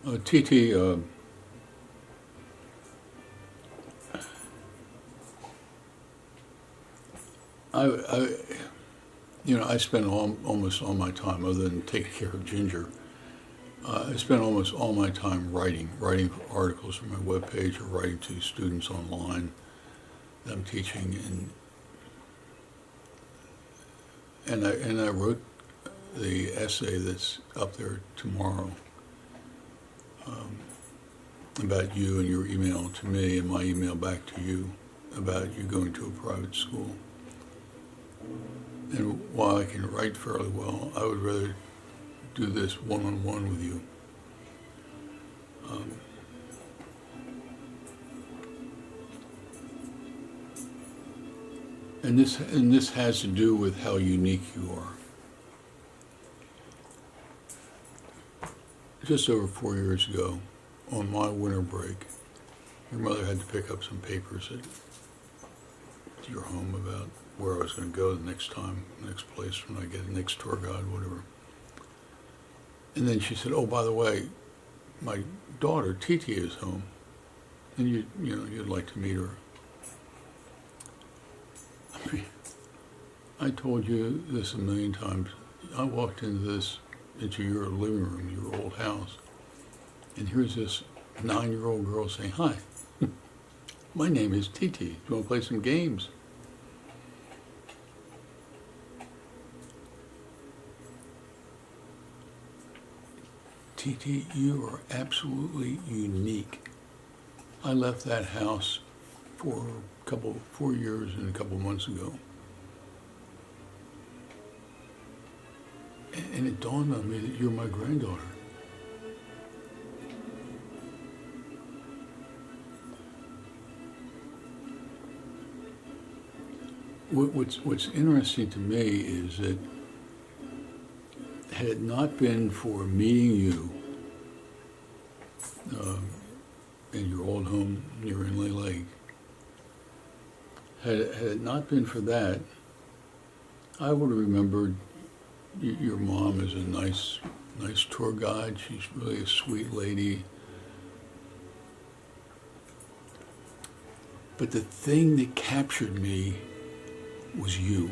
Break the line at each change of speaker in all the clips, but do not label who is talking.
TT, I, I spend almost all my time, other than taking care of Ginger, I spend almost all my time writing articles for my webpage or writing to students online that I'm teaching, and I wrote the essay that's up there tomorrow about you and your email to me and my email back to you about you going to a private school. And while I can write fairly well, I would rather do this one-on-one with you. And this has to do with how unique you are. Just over 4 years ago, on my winter break, your mother had to pick up some papers at your home about where I was going to go the next time, next place when I get a next tour guide, whatever. And then she said, "Oh, by the way, my daughter Titi is home, and you'd like to meet her." I mean, I told you this a million times. I walked into your living room, your old house, and here's this 9-year-old girl saying, "Hi, my name is Titi. Do you want to play some games?" Titi, you are absolutely unique. I left that house for 4 years and a couple months ago. And it dawned on me that you're my granddaughter. What's interesting to me is that had it not been for meeting you in your old home near Inlay Lake, had it not been for that, I would have remembered your mom as a nice tour guide. She's really a sweet lady. But the thing that captured me was you.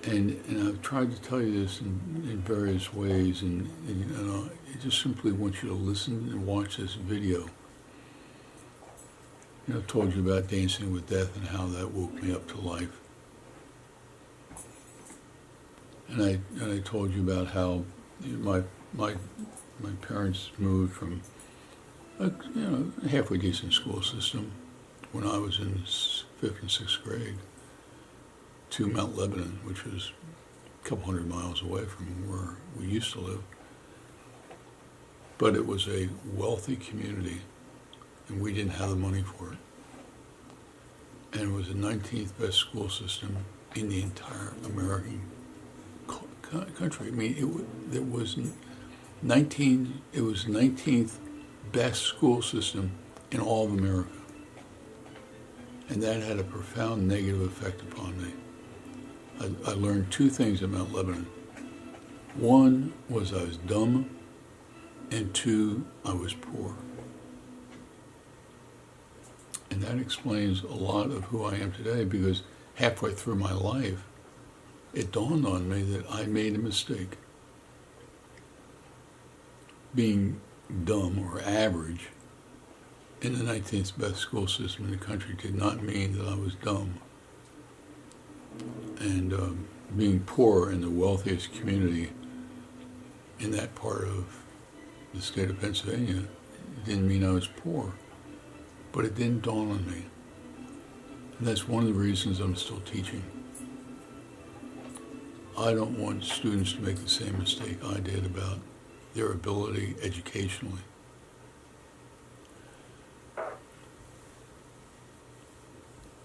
And I've tried to tell you this in various ways, and I just simply want you to listen and watch this video. I've told you about Dancing with Death and how that woke me up to life. And I told you about how my parents moved from a halfway decent school system when I was in 5th and 6th grade to Mount Lebanon, which was a couple hundred miles away from where we used to live. But it was a wealthy community, and we didn't have the money for it. And it was the 19th best school system in the entire American country. I mean, it was 19th best school system in all of America. And that had a profound negative effect upon me. I learned 2 things at Mount Lebanon. One was I was dumb, and 2, I was poor. And that explains a lot of who I am today, because halfway through my life, it dawned on me that I made a mistake. Being dumb or average in the 19th best school system in the country did not mean that I was dumb. And being poor in the wealthiest community in that part of the state of Pennsylvania didn't mean I was poor. But it didn't dawn on me. And that's one of the reasons I'm still teaching. I don't want students to make the same mistake I did about their ability educationally.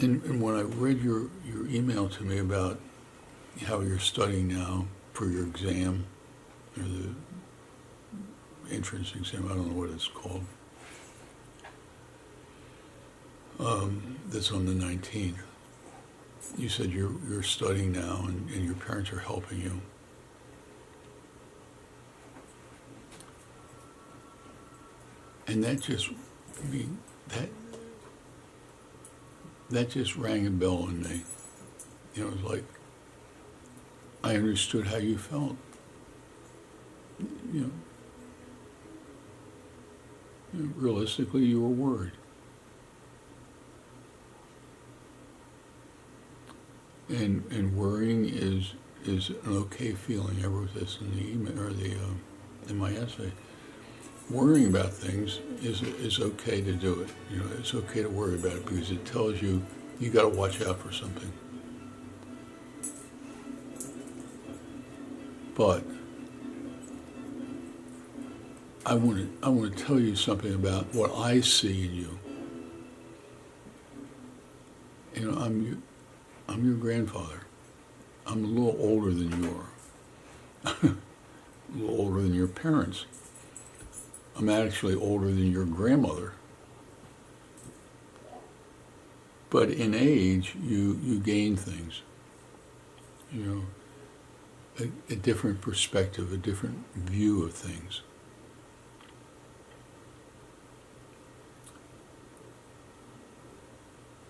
And when I read your email to me about how you're studying now for your exam, or the entrance exam, I don't know what it's called, that's on the 19th. You said you're studying now and your parents are helping you. And that just, I mean, that just rang a bell in me. You know, it was like, I understood how you felt. You know, realistically, you were worried. And worrying is an okay feeling. I wrote this in the email or in my essay. Worrying about things is okay to do it. You know, it's okay to worry about it because it tells you got to watch out for something. But I want to tell you something about what I see in you. You know, I'm your grandfather. I'm a little older than you are. A little older than your parents. I'm actually older than your grandmother. But in age, you gain things. You know, a different perspective, a different view of things.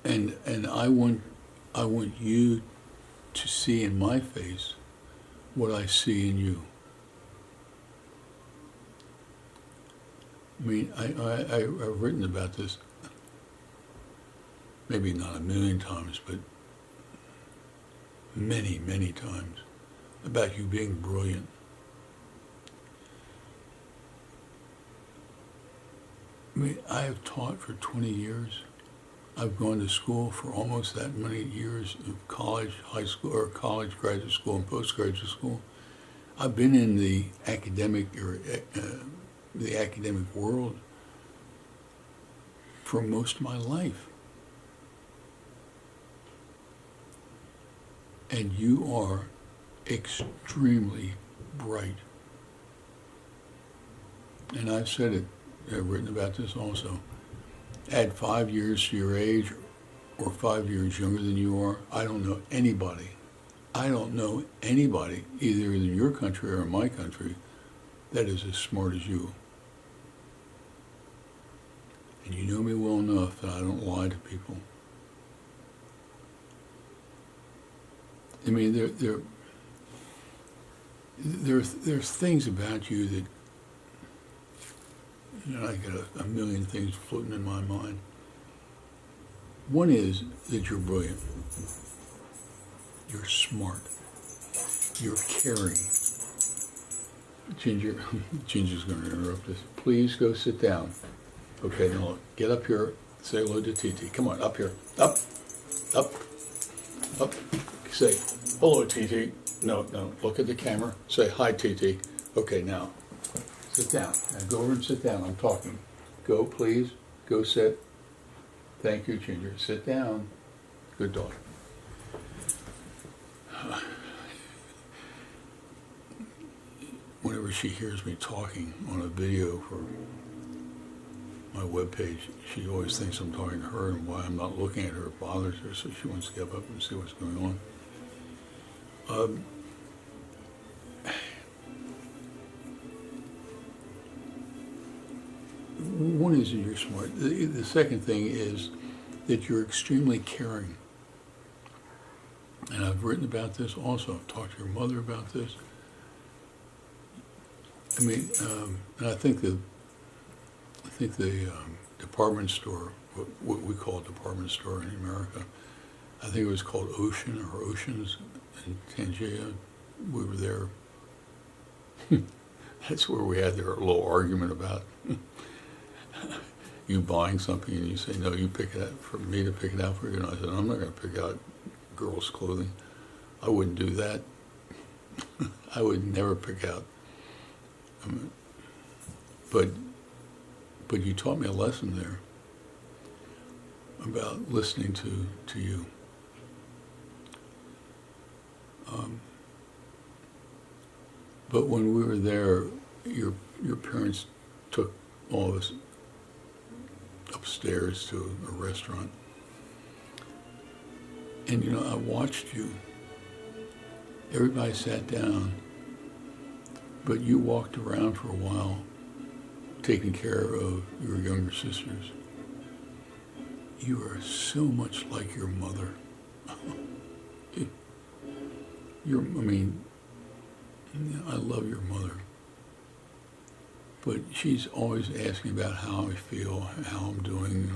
And I want you to see in my face what I see in you. I mean, I've written about this, maybe not a million times, but many, many times, about you being brilliant. I mean, I have taught for 20 years. I've gone to school for almost that many years of college, high school, or college, graduate school, and postgraduate school. I've been in the academic world for most of my life. And you are extremely bright. And I've said it, I've written about this also. Add 5 years to your age or 5 years younger than you are, I don't know anybody, either in your country or in my country, that is as smart as you. And you know me well enough that I don't lie to people. I mean, there's things about you that, you know, I got a million things floating in my mind. One is that you're brilliant. You're smart. You're caring. Ginger's going to interrupt us. Please go sit down. Okay, now look, get up here. Say hello to TT. Come on, up here. Up. Say hello, TT. No. Look at the camera. Say hi, TT. Okay, now. Sit down. Now go over and sit down. I'm talking. Go, please. Go sit. Thank you, Ginger. Sit down. Good dog. Whenever she hears me talking on a video for my webpage, she always thinks I'm talking to her, and why I'm not looking at her bothers her, so she wants to get up and see what's going on. One is that you're smart. The second thing is that you're extremely caring. And I've written about this also. I've talked to your mother about this. I mean, and I think the department store, what we call a department store in America, I think it was called Ocean or Oceans in Tangier. We were there. That's where we had their little argument about you buying something and you say, no, you pick it out for me to pick it out for you. And I said, I'm not going to pick out girls' clothing. I wouldn't do that. I would never pick out. But you taught me a lesson there about listening to you. But when we were there, your parents took all of us upstairs to a restaurant. And you know, I watched you. Everybody sat down, but you walked around for a while taking care of your younger sisters. You are so much like your mother. I love your mother. But she's always asking about how I feel, how I'm doing.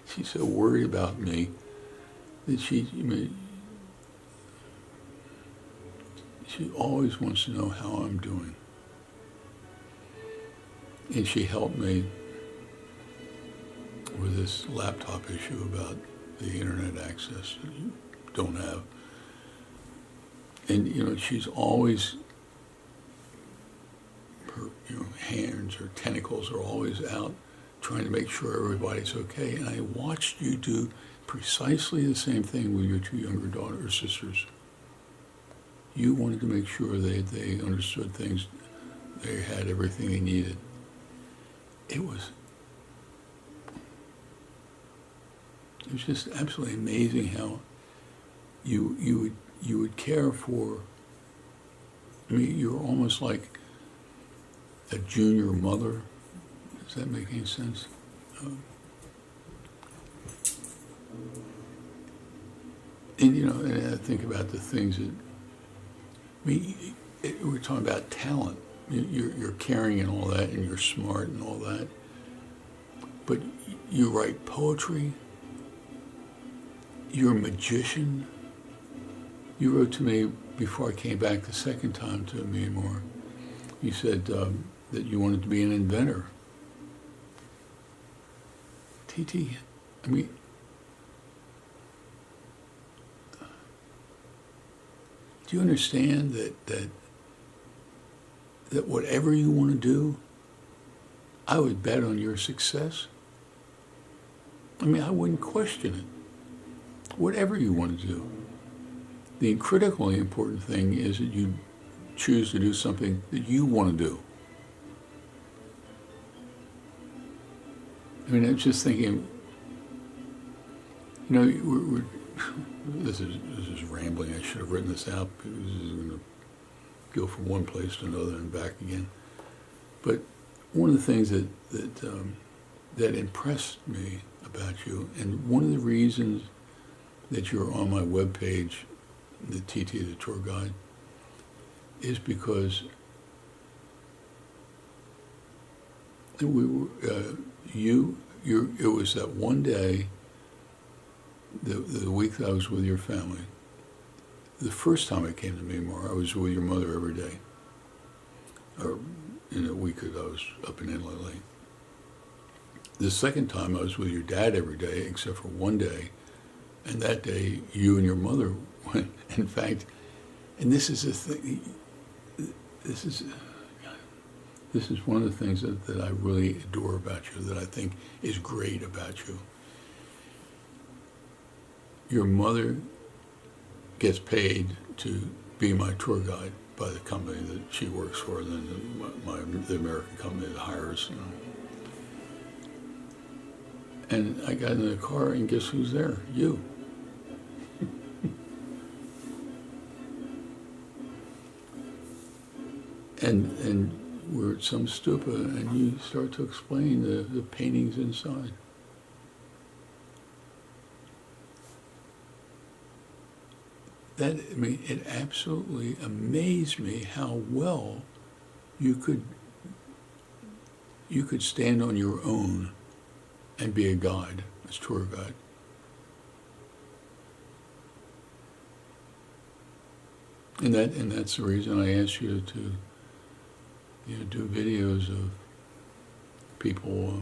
She's so worried about me that she always wants to know how I'm doing. And she helped me with this laptop issue about the internet access that you don't have. And, she's always, her hands, her tentacles are always out trying to make sure everybody's okay. And I watched you do precisely the same thing with your two younger daughters, sisters. You wanted to make sure they understood things, they had everything they needed. It was just absolutely amazing how you would care for me. You're almost like a junior mother. Does that make any sense? And I think about the things that, we're talking about talent. You're caring and all that, and you're smart and all that. But you write poetry. You're a magician. You wrote to me before I came back the second time to Myanmar. You said that you wanted to be an inventor. TT, do you understand that whatever you want to do, I would bet on your success? I wouldn't question it. Whatever you want to do. The critically important thing is that you choose to do something that you want to do. I'm just thinking, this is rambling. I should have written this out because this is going to go from one place to another and back again. But one of the things that impressed me about you, and one of the reasons that you're on my webpage, the TT, the tour guide, is because it was that one day, the week that I was with your family. The first time I came to Myanmar, I was with your mother every day. Or in a week that I was up in Inlet Lake. The second time I was with your dad every day, except for one day. And that day, you and your mother went. In fact, and this is the thing, this is one of the things that I really adore about you, that I think is great about you. Your mother gets paid to be my tour guide by the company that she works for, and then the American company that hires. And I got in the car, and guess who's there? You. And we're at some stupa, and you start to explain the paintings inside. It absolutely amazed me how well you could stand on your own and be a guide, a tour guide. And that's the reason I asked you to do videos of people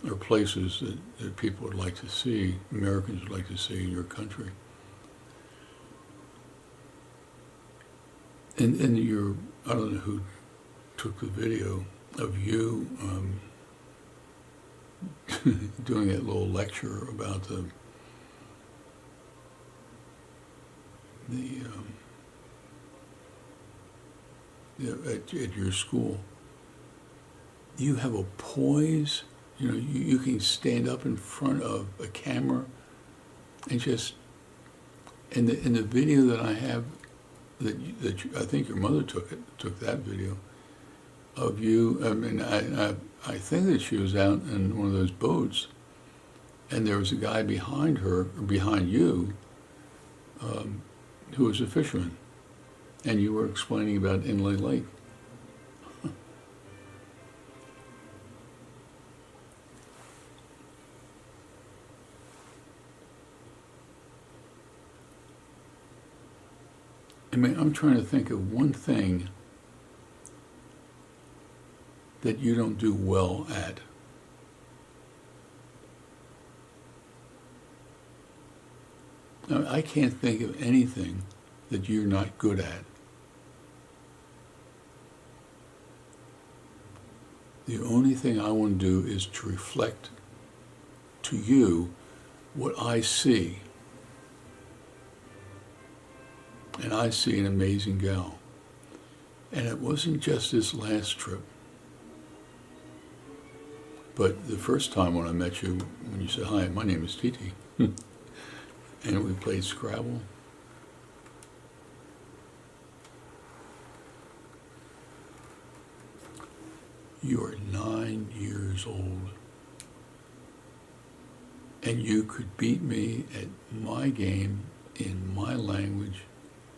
or places that people would like to see, Americans would like to see in your country. And I don't know who took the video of you doing that little lecture about at your school. You have a poise. You can stand up in front of a camera and just. In the video that I have, I think your mother took that video. of you. I mean, I think that she was out in one of those boats, and there was a guy behind her, or behind you, who was a fisherman, and you were explaining about Inlay Lake. I mean, I'm trying to think of one thing that you don't do well at. Now, I can't think of anything that you're not good at. The only thing I want to do is to reflect to you what I see. And I see an amazing gal. And it wasn't just this last trip. But the first time when I met you, when you said, "Hi, my name is Titi," and we played Scrabble. You are 9 years old. And you could beat me at my game, in my language,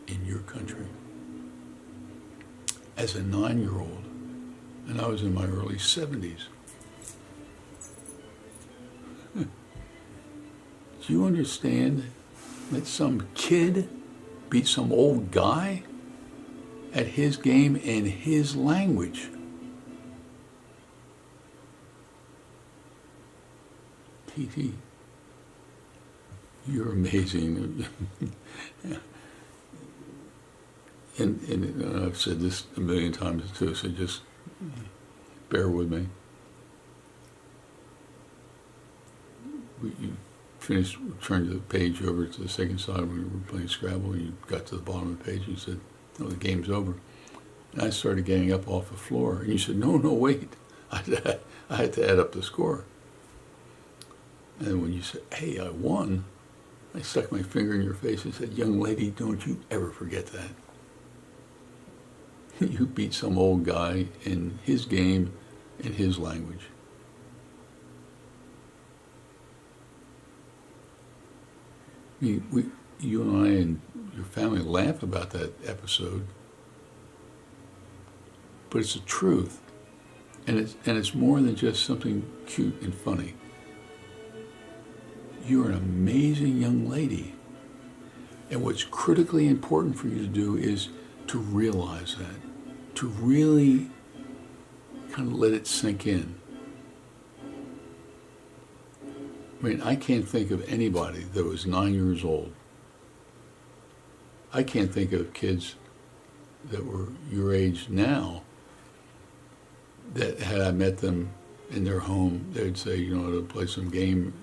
in your country. As a 9-year-old, and I was in my early 70s. Do you understand that some kid beat some old guy at his game in his language? TT, you're amazing. And I've said this a million times too, so just bear with me. You finished, turned the page over to the second side when you were playing Scrabble, and you got to the bottom of the page, and you said, "Oh, the game's over." And I started getting up off the floor, and you said, "No, wait." I had to add up the score. And when you said, "Hey, I won," I stuck my finger in your face and said, "Young lady, don't you ever forget that." You beat some old guy in his game, in his language. You and I and your family laugh about that episode, but it's the truth, and it's more than just something cute and funny. You're an amazing young lady, and what's critically important for you to do is to realize that, to really kind of let it sink in. I mean, I can't think of anybody that was 9 years old. I can't think of kids that were your age now that had I met them in their home, they'd say, you know, to play some game.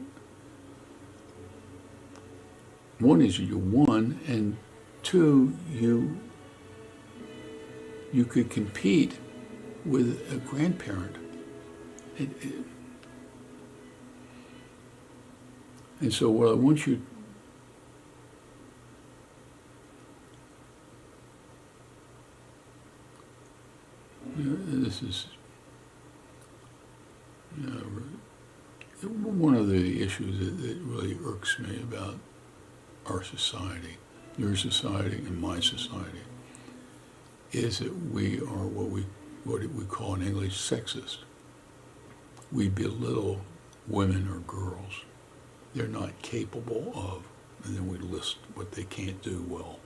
One is you won, and two, you could compete with a grandparent. And so what I want you, this is one of the issues that really irks me about our society, your society and my society, is that we are what we call in English sexist. We belittle women or girls. They're not capable of, and then we list what they can't do well.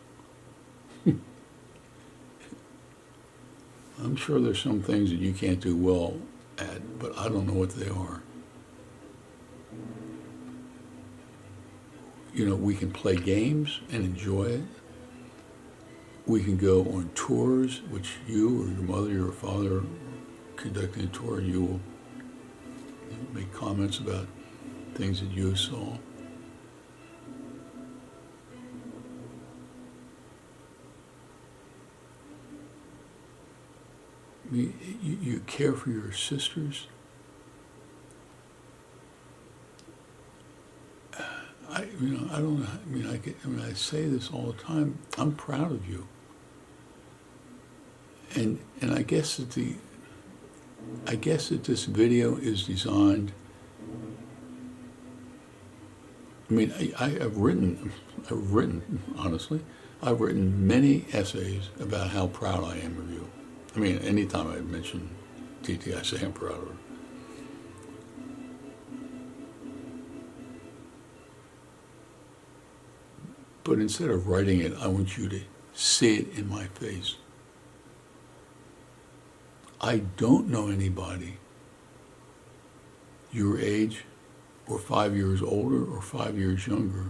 I'm sure there's some things that you can't do well at, but I don't know what they are. You know, we can play games and enjoy it. We can go on tours, which you or your mother or your father are conducting a tour, and you will make comments about things that you saw. I mean, you care for your sisters. I don't know. I say this all the time. I'm proud of you. And I guess that I guess that this video is designed. I mean, I've written, honestly, I've written many essays about how proud I am of you. I mean, anytime I mention TT, I say I'm proud of her. But instead of writing it, I want you to see it in my face. I don't know anybody your age or 5 years older or 5 years younger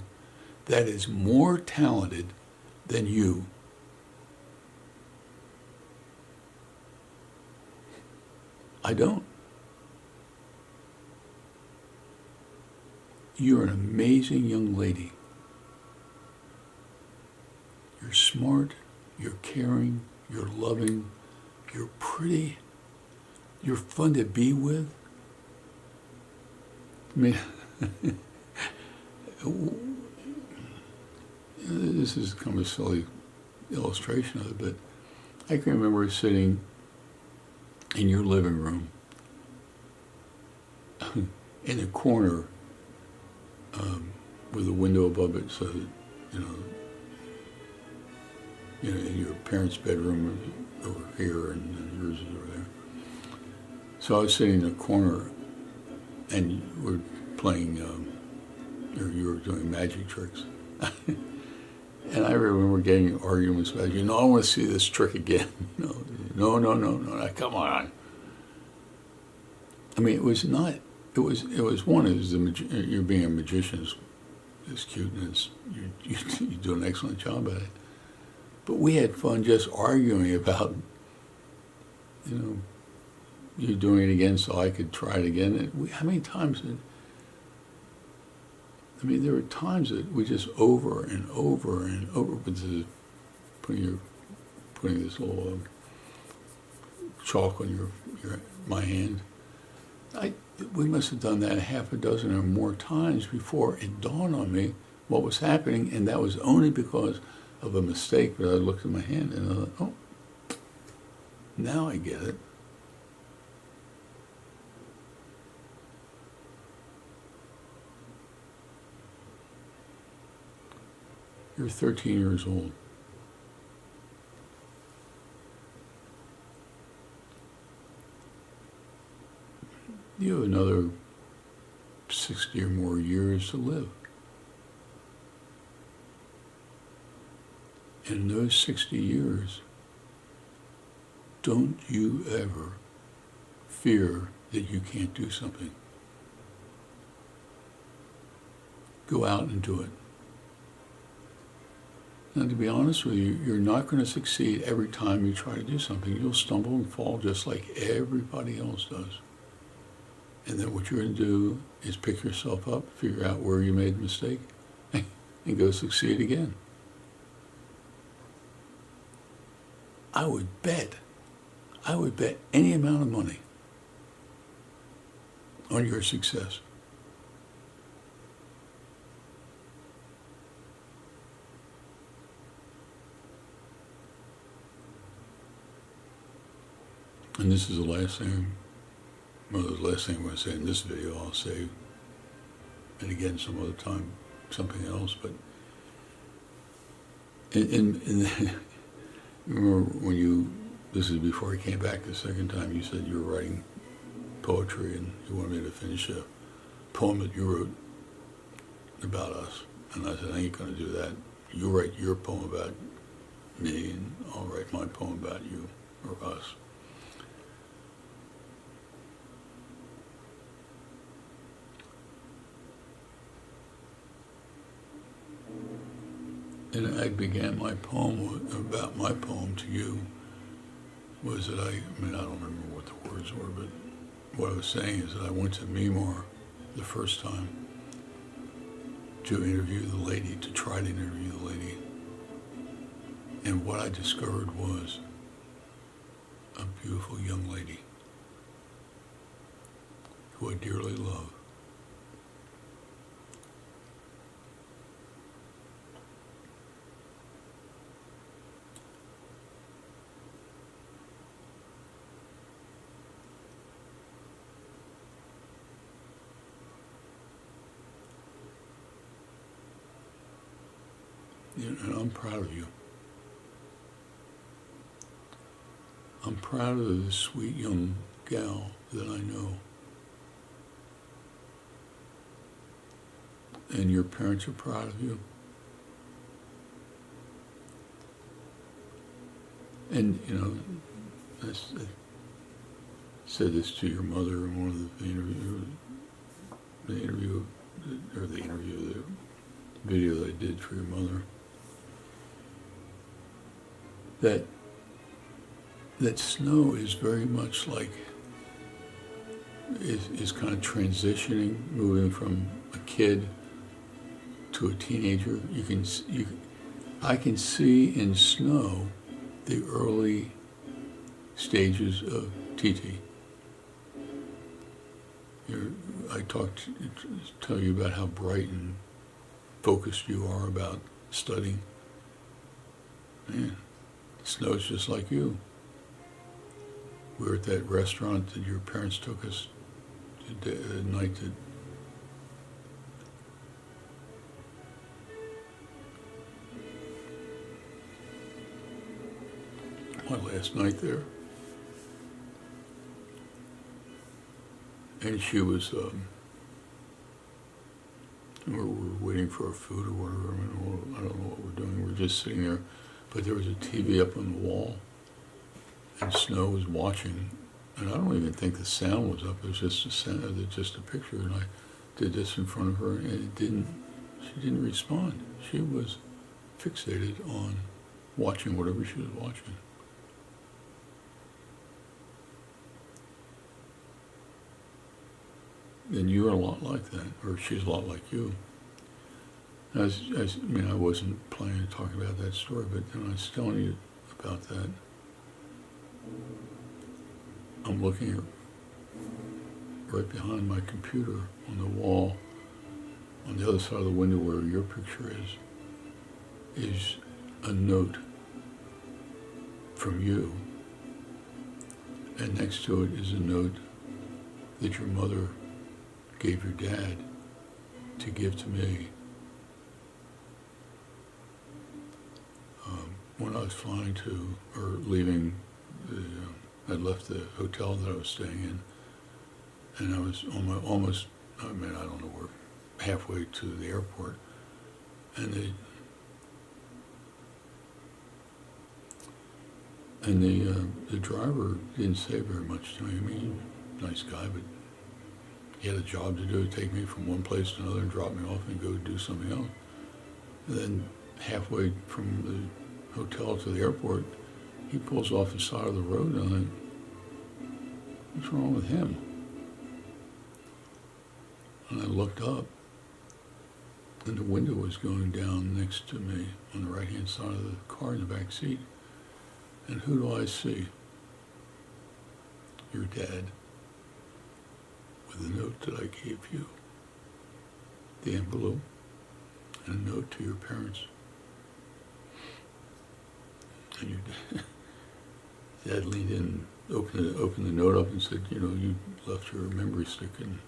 that is more talented than you. I don't. You're an amazing young lady. You're smart, you're caring, you're loving, you're pretty, you're fun to be with. I mean, this is kind of a silly illustration of it, but I can remember sitting in your living room in a corner with a window above it, so that, in your parents' bedroom is over here and yours is over there. So I was sitting in a corner and we're playing, or you were doing magic tricks. And I remember getting arguments about, I want to see this trick again. No, come on. I mean, it was you're being a magician is cute and you do an excellent job at it. But we had fun just arguing about, you doing it again so I could try it again. And how many times there were times that we just over and over and over, with this, putting this little chalk on my hand. We must have done that half a dozen or more times before it dawned on me what was happening, and that was only because of a mistake. But I looked at my hand and I thought, oh, now I get it. You're 13 years old. You have another 60 or more years to live. In those 60 years, don't you ever fear that you can't do something. Go out and do it. Now, to be honest with you, you're not going to succeed every time you try to do something. You'll stumble and fall just like everybody else does. And then what you're going to do is pick yourself up, figure out where you made the mistake, and go succeed again. I would bet any amount of money on your success. And this is the last thing, the last thing I'm going to say in this video. I'll say, and again some other time, something else. But remember when this is before I came back the second time, you said you were writing poetry and you wanted me to finish a poem that you wrote about us. And I said, I ain't going to do that. You write your poem about me and I'll write my poem about you or us. And I began my poem about my poem to you was that I don't remember what the words were, but what I was saying is that I went to Mimar the first time to interview the lady, to try to interview the lady. And what I discovered was a beautiful young lady who I dearly love. And I'm proud of you. I'm proud of this sweet young gal that I know. And your parents are proud of you. And, I said this to your mother in one of the video that I did for your mother, that snow is very much like, is kind of transitioning, moving from a kid to a teenager. I can see in snow the early stages of TT. I tell you about how bright and focused you are about studying. Man, snow's just like you. We were at that restaurant that your parents took us the night that my last night there. And she was, we were waiting for our food or whatever. I don't know what we're doing. We were just sitting there. But there was a TV up on the wall, and Snow was watching. And I don't even think the sound was up. It was just a picture. And I did this in front of her, and she didn't respond. She was fixated on watching whatever she was watching. And you're a lot like that, or she's a lot like you. I wasn't planning to talk about that story, but then I was telling you about that. I'm looking at right behind my computer on the wall, on the other side of the window where your picture is a note from you, and next to it is a note that your mother gave your dad to give to me when I was leaving. I'd left the hotel that I was staying in, and I was I don't know where, halfway to the airport, and the driver didn't say very much to me. I mean, nice guy, but he had a job to do, take me from one place to another and drop me off and go do something else. And then halfway from the hotel to the airport, he pulls off the side of the road, and I'm like, what's wrong with him? And I looked up, and the window was going down next to me on the right-hand side of the car in the back seat. And who do I see? Your dad, with a note that I gave you, the envelope, and a note to your parents. And your dad leaned in, opened the note up and said, you left your memory stick in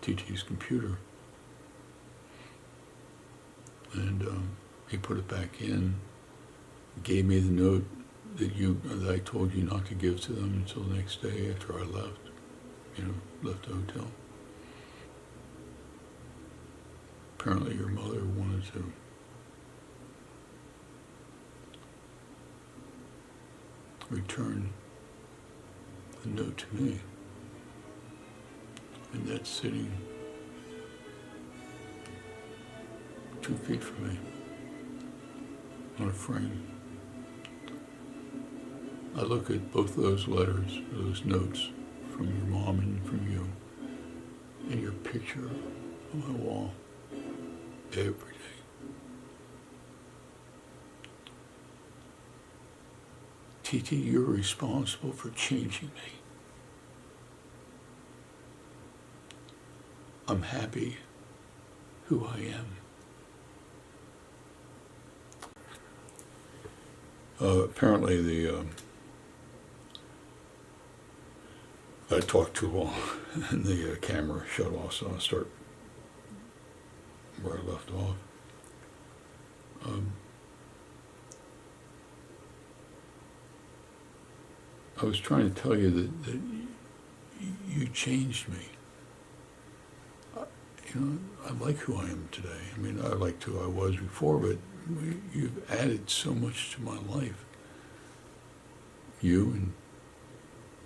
TT's computer. And he put it back in, gave me the note that I told you not to give to them until the next day after I left the hotel. Apparently your mother wanted to return the note to me. And that's sitting 2 feet from me on a frame. I look at both of those letters, those notes from your mom and from you, and your picture on my wall every day. TT, you're responsible for changing me. I'm happy who I am. Apparently I talked too long and the camera shut off, so I'll start where I left off. I was trying to tell you that you changed me. I like who I am today. I mean, I liked who I was before, but you've added so much to my life. You and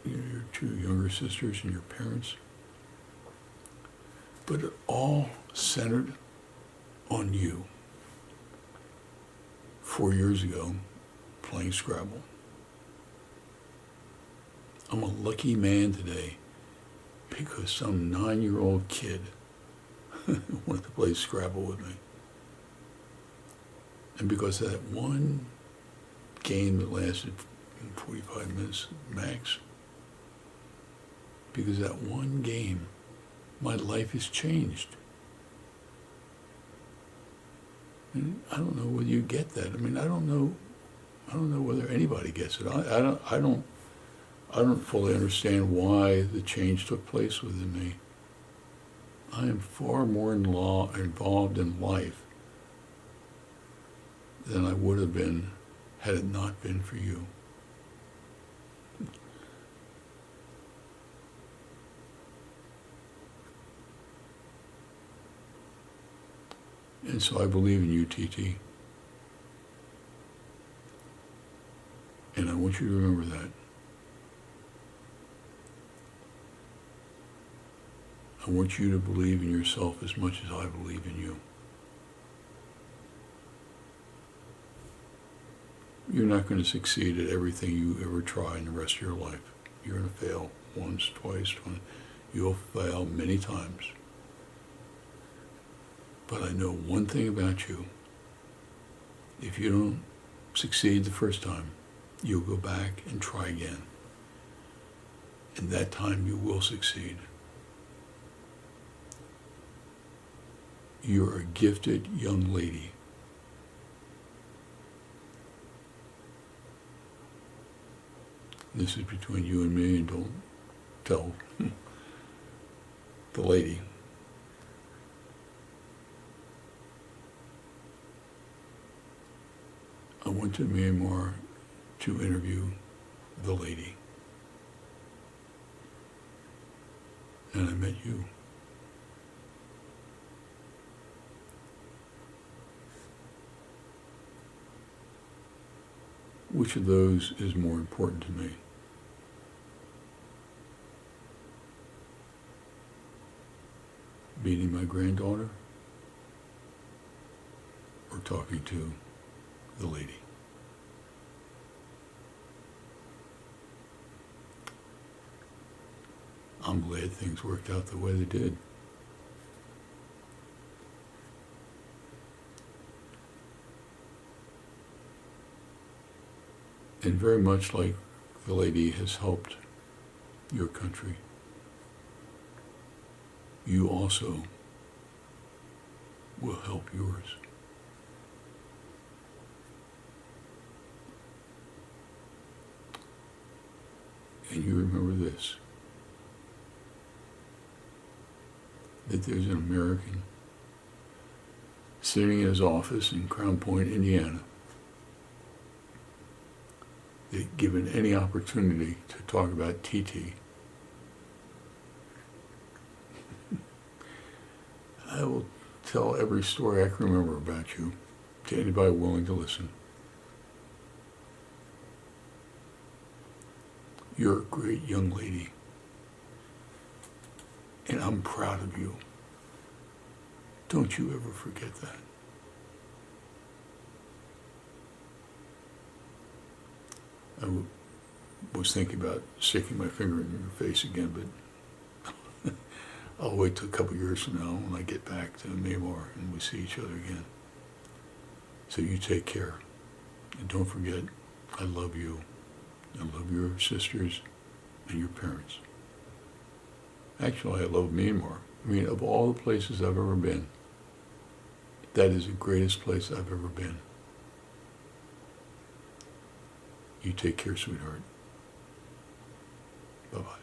your two younger sisters and your parents. But it all centered on you. 4 years ago, playing Scrabble. I'm a lucky man today because some 9-year-old kid wanted to play Scrabble with me. And because of that one game that lasted 45 minutes max, because of that one game, my life has changed. And I don't know whether you get that. I mean, I don't know whether anybody gets it. I don't fully understand why the change took place within me. I am far more involved in life than I would have been had it not been for you. And so I believe in you, TT. And I want you to remember that. I want you to believe in yourself as much as I believe in you. You're not going to succeed at everything you ever try in the rest of your life. You're going to fail once, twice, you'll fail many times. But I know one thing about you. If you don't succeed the first time, you'll go back and try again. And that time you will succeed. You're a gifted young lady. This is between you and me, and don't tell the lady. I went to Myanmar to interview the lady. And I met you. Which of those is more important to me? Meeting my granddaughter or talking to the lady? I'm glad things worked out the way they did. And very much like the lady has helped your country, you also will help yours. And you remember this, that there's an American sitting in his office in Crown Point, Indiana, that given any opportunity to talk about TT, I will tell every story I can remember about you to anybody willing to listen. You're a great young lady, and I'm proud of you. Don't you ever forget that. I was thinking about sticking my finger in your face again, but I'll wait till a couple years from now when I get back to Myanmar and we see each other again. So you take care. And don't forget, I love you. I love your sisters and your parents. Actually, I love Myanmar. I mean, of all the places I've ever been, that is the greatest place I've ever been. You take care, sweetheart. Bye-bye.